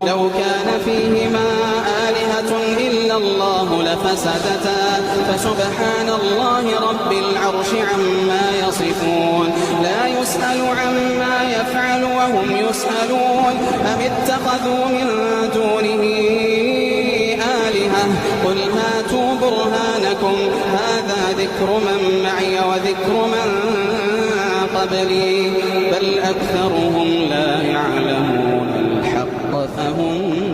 لو كان فيهما آلهة إلا الله لفسدتا فسبحان الله رب العرش عما يصفون لا يسأل عما يفعل وهم يسألون أم اتخذوا من دونه آلهة قل هاتوا برهانكم هذا ذكر من معي وذكر من قبلي بل أكثرهم لا يعلمون الحق فهم